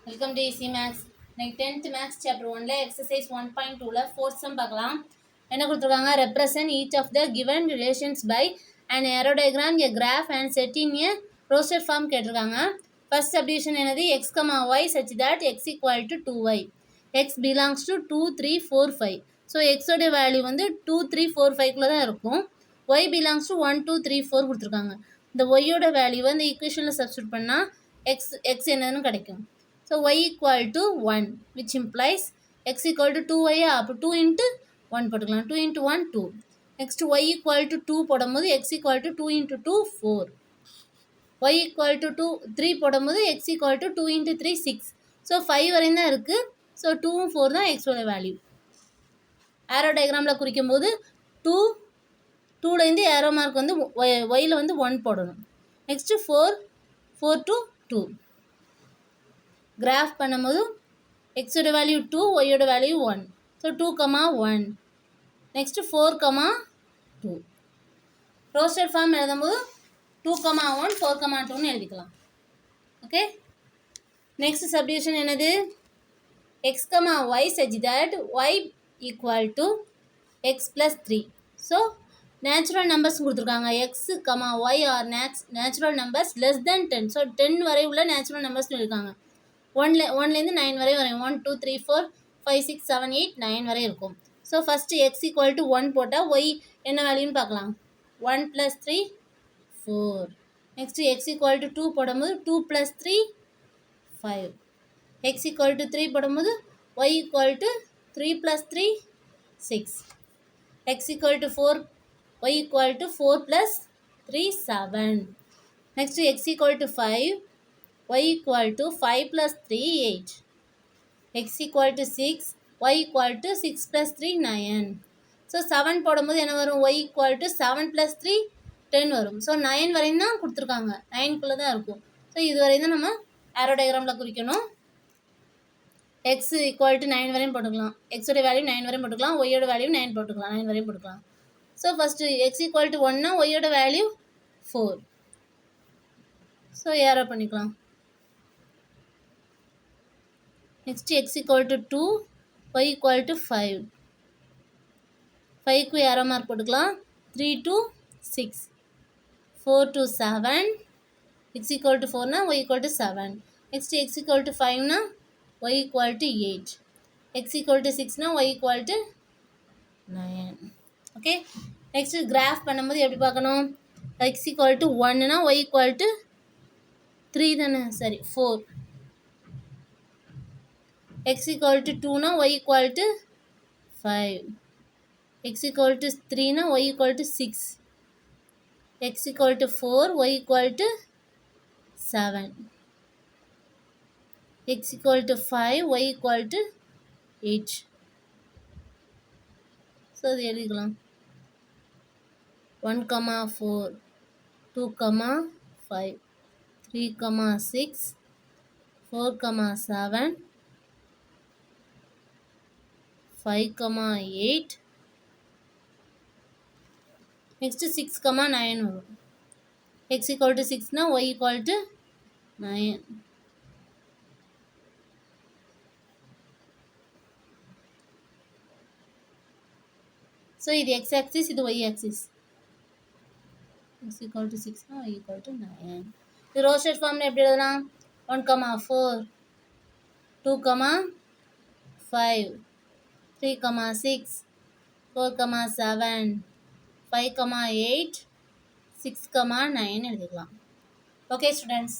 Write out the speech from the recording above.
Welcome to easy maths. இன்னைக்கு 10th maths chapter 1ல exercise 1.2ல ஃபோர்த் சம் பார்க்கலாம். என்ன கொடுத்துருக்காங்க? Represent each of the given relations by and arrow diagram a graph and set in a roster form கேட்டிருக்காங்க. First subdivision என்னது? X comma y such that x equal to 2y. X belongs to 2 3 4 5. So எக்ஸோடைய value வந்து 2 3 4 5குள்ளே தான் இருக்கும். Y belongs to 1 2 3 4 கொடுத்துருக்காங்க. இந்த ஒய்யோட வேல்யூவை இந்த ஈக்குவேஷனில் சப்ஸ்டியூட் பண்ணால் எக்ஸ் என்னன்னு கிடைக்கும். So y equal to 1 which implies x equal to 2y. அப்போ 2 into 1 போட்டுக்கலாம். 2 into 1 2. Next y equal to 2 போடும்போது x equal to 2 into 2 4. y equal to 2 3 போடும்போது x equal to 2 into 3 6. So 5 வரையும் தான் இருக்குது. ஸோ 2 4 தான் எக்ஸோட வேல்யூ. ஏரோ டயக்ராமில் குறிக்கும் போது 2லேருந்து ஏரோ மார்க் வந்து ஒயில் வந்து 1 போடணும். Next 4 to 2. கிராஃப் பண்ணும்போது எக்ஸோட வேல்யூ 2, ஒய்யோட value 1. So 2, 1. Next 4, 2. Roster form எழுதும்போது 2, 1, 4, 2ன்னு எழுதிக்கலாம். ஓகே. நெக்ஸ்ட் சப்டிவிஷன் என்னது? X y such that y equal to x plus 3. So natural numbers கொடுத்துருக்காங்க. X y are natural numbers less then 10. So 10 வரை உள்ள நேச்சுரல் நம்பர்ஸ்னு இருக்காங்க. 1லேருந்து 9 வரை வரையும் 1 2 3 4 5 6 7 8 9 வரை இருக்கும். So first X equal to 1 போட்டால் ஒய் என்ன வேல்யூன்னு பார்க்கலாம். 1 + 3 4. நெக்ஸ்ட்டு எக்ஸ் ஈக்குவல் டு 2 போடும்போது 2 + 3 5. எக்ஸ் ஈக்குவல் டு 3 போடும்போது y equal to 3 + 3 6. X equal to 4 y equal to 4 + 3 7. Next x equal to 5 y equal to 5 plus 3 8. x equal to 6, y equal to 6 plus 3 9. So 7 போடும்போது என்ன வரும்? y equal to 7 plus 3 10 வரும். So 9 வரையும் தான் கொடுத்துருக்காங்க. 9குள்ளே தான் இருக்கும். ஸோ இது வரையும் தான் நம்ம ஏரோ டயக்ராமில் குறிக்கணும். x equal to 9 வரையும் போட்டுக்கலாம். எக்ஸோட வேல்யூ 9 வரையும் போட்டுக்கலாம். ஒய்யோட வேல்யூ 9 போட்டுக்கலாம். 9 வரையும் போட்டுக்கலாம். So first x equal to 1னா ஒய்யோட வேல்யூ 4. ஸோ ஏரோ பண்ணிக்கலாம். Next x equal to 2, y equal to 5. 5க்கு ஏரோ மார்க் போட்டுக்கலாம். 3 to 6. 4 to 7. x equal to 4னா y equal to 7. Next x equal to 5னா y equal to 8. x equal to 6னா y equal to 9. Okay. Next graph பண்ணும்போது எப்படி பார்க்கணும்? x equal to 1னா y equal to 3 தானே? சரி 4. x equal to 2னா y equal to 5. x equal to 3னா y equal to 6. x equal to 4, y equal to 7. x equal to 5, y equal to 8. So அது எழுதிக்கலாம். 1, 4, 2, 5, 3, 6, 4, 7, 5, 8. Next 6, 9 வரும். x equal to 6னா y equal to 9. So இது x axis, இது y axis. x equal to 6னா y equal to 9. இது roster ஃபார்மில் எப்படி எழுதலாம்? 1, 4, 2, 5, 3, 6, 4, 7, 5, 8, 6, 9 எழுதிக்கலாம். Okay students.